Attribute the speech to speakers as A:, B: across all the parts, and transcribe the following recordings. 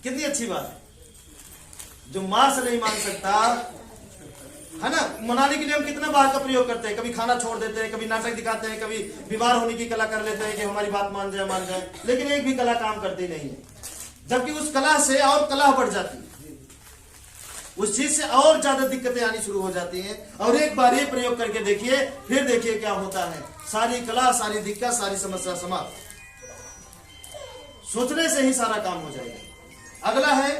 A: कितनी अच्छी बात है। जो मां से नहीं मान सकता है ना, मनाने के लिए हम कितना बाहर का प्रयोग करते हैं, कभी खाना छोड़ देते हैं, कभी नाटक दिखाते हैं, कभी बीमार होने की कला कर लेते हैं कि हमारी बात मान जाए, लेकिन एक भी कला काम करती नहीं है। जबकि उस कला से और कला बढ़ जाती है, उस चीज से और ज्यादा दिक्कतें आनी शुरू हो जाती हैं। और एक बार ये प्रयोग करके देखिए, फिर देखिए क्या होता है। सारी कला, सारी दिक्कत, सारी समस्या समाप्त। सोचने से ही सारा काम हो जाएगा। अगला है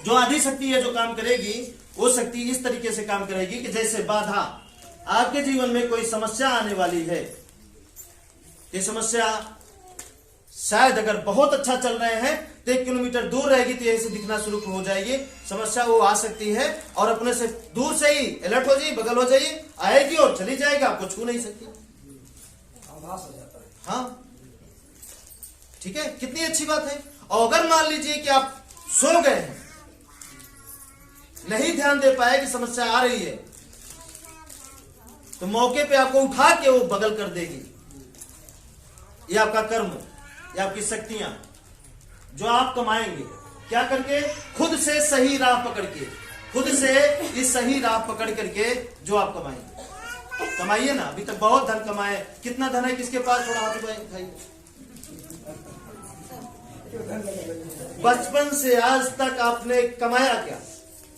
A: जो आदि शक्ति है, जो काम करेगी वो शक्ति इस तरीके से काम करेगी कि जैसे बाधा, आपके जीवन में कोई समस्या आने वाली है, ये समस्या शायद अगर बहुत अच्छा चल रहे हैं तो 1 किलोमीटर दूर रहेगी तो यही से दिखना शुरू हो जाएगी समस्या। वो आ सकती है और अपने से दूर से ही अलर्ट हो जाइए, बगल हो जाइए, आएगी और चली जाएगी, आपको छू नहीं सकती।
B: आभास हो जाता है।
A: हाँ, ठीक है, कितनी अच्छी बात है। और अगर मान लीजिए कि आप सो गए हैं, नहीं ध्यान दे पाए कि समस्या आ रही है, तो मौके पे आपको उठा के वो बगल कर देगी। ये आपका कर्म, ये आपकी शक्तियां जो आप कमाएंगे, क्या करके, खुद से सही राह पकड़ के, खुद से इस सही राह पकड़ करके जो आप कमाएंगे। कमाइए ना, अभी तक बहुत धन कमाए। कितना धन है किसके पास, थोड़ा हाथ उठाइए। बचपन से आज तक आपने कमाया क्या?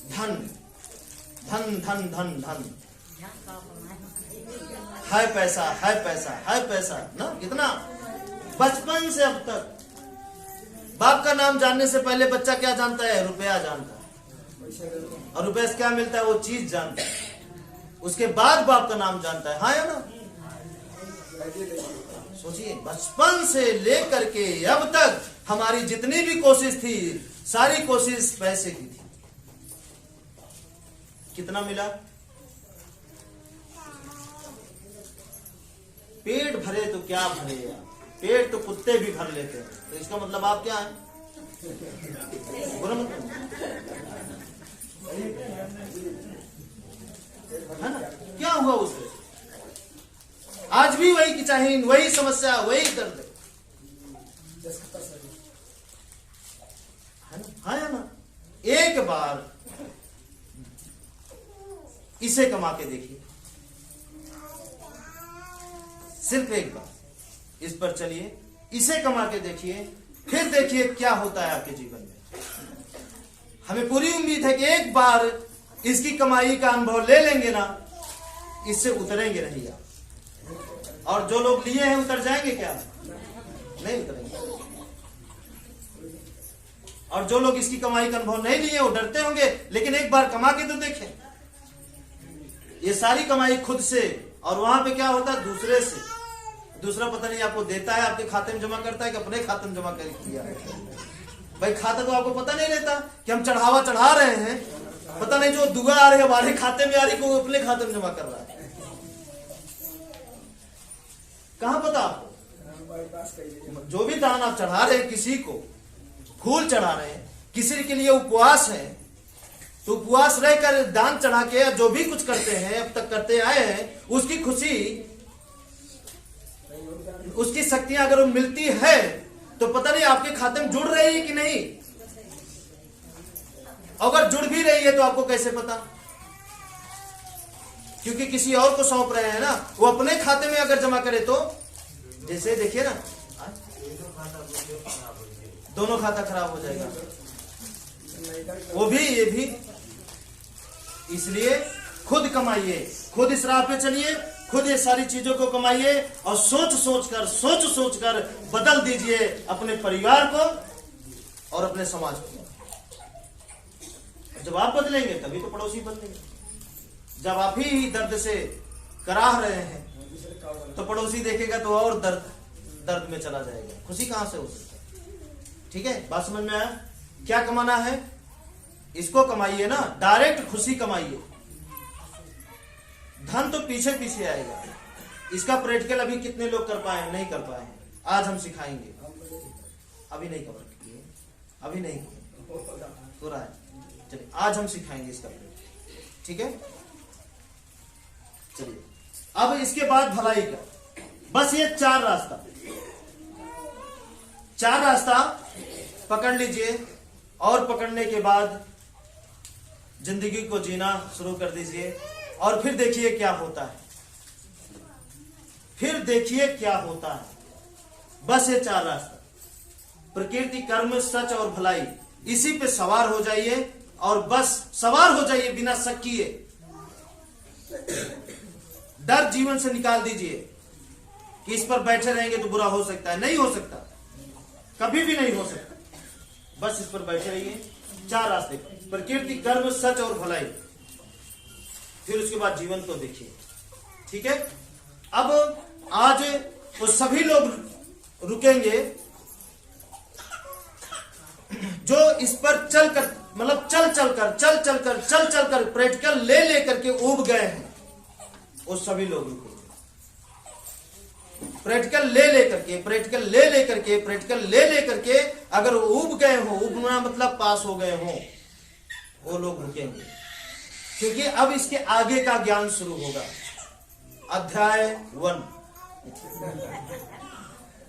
A: धन धन धन धन धन है, पैसा है, पैसा है, पैसा ना, कितना बचपन से अब तक। बाप का नाम जानने से पहले बच्चा क्या जानता है? रुपया जानता है। और रुपये से क्या मिलता है? वो चीज जानता है। उसके बाद बाप का नाम जानता है। हाँ या ना? सोचिए, बचपन से लेकर के अब तक हमारी जितनी भी कोशिश थी, सारी कोशिश पैसे की थी। कितना मिला? पेट भरे तो क्या भरे यार, पेट तो कुत्ते भी भर लेते हैं। तो इसका मतलब आप क्या है? बुरा मतलब है ना? क्या हुआ उससे? आज भी वही की चाहिए, वही समस्या, वही दर्द है ना? हाँ या ना? एक बार इसे कमा के देखिए, सिर्फ एक बार इस पर चलिए, इसे कमा के देखिए, फिर देखिए क्या होता है आपके जीवन में। हमें पूरी उम्मीद है कि एक बार इसकी कमाई का अनुभव ले लेंगे ना, इससे उतरेंगे नहीं आप। और जो लोग लिए हैं उतर जाएंगे क्या? नहीं उतरेंगे। और जो लोग इसकी कमाई का अनुभव नहीं लिए वो डरते होंगे, लेकिन एक बार कमा के तो देखें। ये सारी कमाई खुद से, और वहां पे क्या होता है? दूसरे से। दूसरा पता नहीं आपको देता है, आपके खाते में जमा करता है कि अपने खाते में जमा कर किया है। भाई खाता तो आपको पता नहीं रहता कि हम चढ़ावा चढ़ा रहे हैं, पता नहीं जो दुआ आ रही है हमारे खाते में आ रही, को अपने खाते में जमा कर रहा है। कहां पता आपको? जो भी दान आप चढ़ा रहे हैं, किसी को फूल चढ़ा रहे हैं, किसी के लिए उपवास है, तो उपवास रहकर दान चढ़ा के जो भी कुछ करते हैं, अब तक करते आए हैं, उसकी खुशी, उसकी शक्तियां अगर वो मिलती है तो पता नहीं आपके खाते में जुड़ रही है कि नहीं। अगर जुड़ भी रही है तो आपको कैसे पता? क्योंकि किसी और को सौंप रहे हैं ना। वो अपने खाते में अगर जमा करे तो, जैसे देखिए ना, दोनों खाता खराब हो जाएगा, वो भी ये भी। इसलिए खुद कमाइए, खुद इस राह पे चलिए, खुद ये सारी चीजों को कमाइए और सोच सोच कर बदल दीजिए अपने परिवार को और अपने समाज को। जब आप बदलेंगे तभी तो पड़ोसी बदलेंगे। जब आप ही दर्द से कराह रहे हैं तो पड़ोसी देखेगा तो और दर्द में चला जाएगा। खुशी कहां से हो सकता है? ठीक है, बात समझ में आया? क्या कमाना है? इसको कमाइए ना, डायरेक्ट खुशी कमाइए। धन तो पीछे पीछे आएगा। इसका प्रैक्टिकल अभी कितने लोग कर पाए? नहीं कर पाए। आज हम सिखाएंगे। अभी नहीं कर, अभी नहीं हो रहा है। चलिए आज हम सिखाएंगे इसका प्रैक्टिकल, ठीक है? चलिए, अब इसके बाद भलाई का, बस ये चार रास्ता पकड़ लीजिए। और पकड़ने के बाद जिंदगी को जीना शुरू कर दीजिए और फिर देखिए क्या होता है। फिर देखिए क्या होता है। बस ये 4 रास्ता, प्रकृति, कर्म, सच और भलाई, इसी पे सवार हो जाइए और बस सवार हो जाइए बिना शक किए। डर जीवन से निकाल दीजिए कि इस पर बैठे रहेंगे तो बुरा हो सकता है। नहीं हो सकता, कभी भी नहीं हो सकता। बस इस पर बैठे रहिए। 4 रास्ते, प्रकृति, कर्म, सच और भलाई, फिर उसके बाद जीवन को देखिए। ठीक है। अब आज वो सभी लोग रुकेंगे जो इस पर चलकर, मतलब चल चल कर प्रैक्टिकल ले लेकर के उब गए हैं, वो सभी लोग रुकेंगे। प्रैक्टिकल ले लेकर के अगर उब गए हो, उबना मतलब पास हो गए हो, वो लोग रुकेंगे। क्योंकि अब इसके आगे का ज्ञान शुरू होगा। अध्याय 1।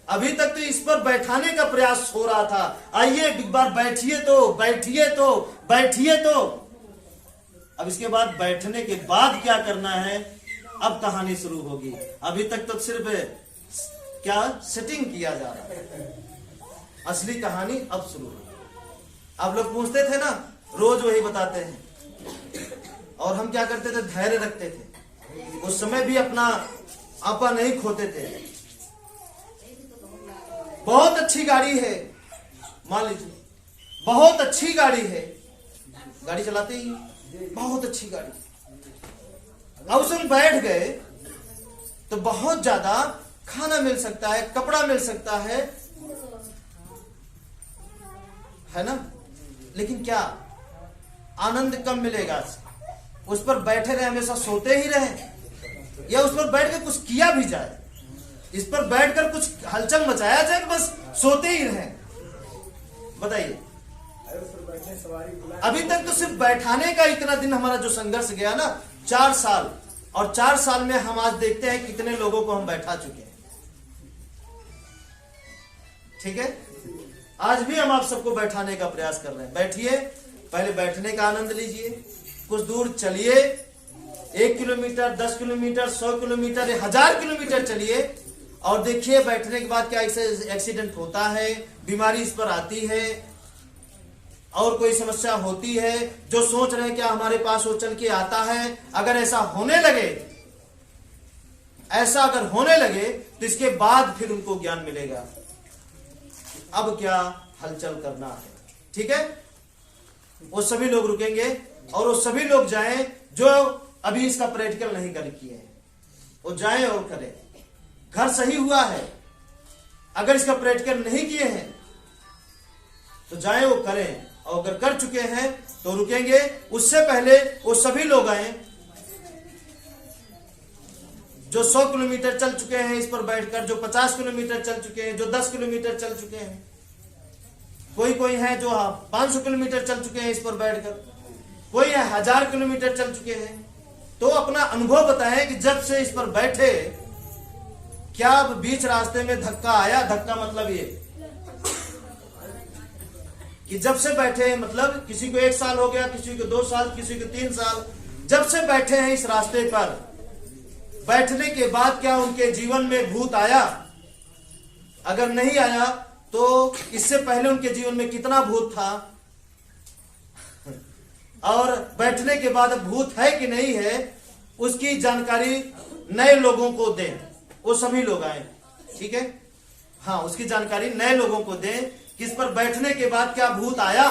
A: अभी तक तो इस पर बैठाने का प्रयास हो रहा था। आइए एक बार बैठिए तो। अब इसके बाद बैठने के बाद क्या करना है, अब कहानी शुरू होगी। अभी तक तो सिर्फ क्या सेटिंग किया जा रहा है, असली कहानी अब शुरू होगी। आप लोग पूछते थे ना, रोज वही बताते हैं, और हम क्या करते थे, धैर्य रखते थे। उस समय भी अपना आपा नहीं खोते थे। बहुत अच्छी गाड़ी है, मान लीजिए बहुत अच्छी गाड़ी है, गाड़ी चलाते ही बहुत अच्छी गाड़ी। अब उसमें बैठ गए तो बहुत ज्यादा खाना मिल सकता है, कपड़ा मिल सकता है ना, लेकिन क्या आनंद कम मिलेगा। उस पर बैठे रहे, हमेशा सोते ही रहे, या उस पर बैठ कर कुछ किया भी जाए, इस पर बैठकर कुछ हलचल मचाया जाए, बस सोते ही रहे। बताइए, अभी तक तो सिर्फ बैठाने का इतना दिन हमारा जो संघर्ष गया ना, 4 साल, और 4 साल में हम आज देखते हैं कितने लोगों को हम बैठा चुके हैं। ठीक है, आज भी हम आप सबको बैठाने का प्रयास कर रहे हैं। बैठिए, पहले बैठने का आनंद लीजिए, कुछ दूर चलिए, 1 किलोमीटर, 10 किलोमीटर, 100 किलोमीटर, 1000 किलोमीटर चलिए, और देखिए बैठने के बाद क्या एक्सीडेंट होता है, बीमारी इस पर आती है, और कोई समस्या होती है। जो सोच रहे हैं क्या हमारे पास वो चल के आता है, अगर ऐसा होने लगे, ऐसा अगर होने लगे तो इसके बाद फिर उनको ज्ञान मिलेगा अब क्या हलचल करना है। ठीक है, वो सभी लोग रुकेंगे और वो सभी लोग जाएं जो अभी इसका प्रैक्टिकल नहीं कर किए हैं, वो जाएं और करें। घर सही हुआ है, अगर इसका प्रैक्टिकल नहीं किए हैं तो जाएं वो करें, और अगर कर चुके हैं तो रुकेंगे। उससे पहले वो सभी लोग आए जो 100 किलोमीटर चल चुके हैं इस पर बैठकर, जो 50 किलोमीटर चल चुके हैं, जो 10 किलोमीटर चल चुके हैं, कोई है जो 500 किलोमीटर चल चुके हैं इस पर बैठकर, कोई है 1000 किलोमीटर चल चुके हैं। तो अपना अनुभव बताएं कि जब से इस पर बैठे, क्या बीच रास्ते में धक्का आया। धक्का मतलब ये कि जब से बैठे, मतलब किसी को 1 साल हो गया, किसी को 2 साल, किसी को 3 साल, जब से बैठे हैं इस रास्ते पर, बैठने के बाद क्या उनके जीवन में भूत आया? अगर नहीं आया तो इससे पहले उनके जीवन में कितना भूत था, और बैठने के बाद भूत है कि नहीं है उसकी जानकारी नए लोगों को दें। वो सभी लोग आए, ठीक है, हाँ, उसकी जानकारी नए लोगों को दें कि इस पर बैठने के बाद क्या भूत आया,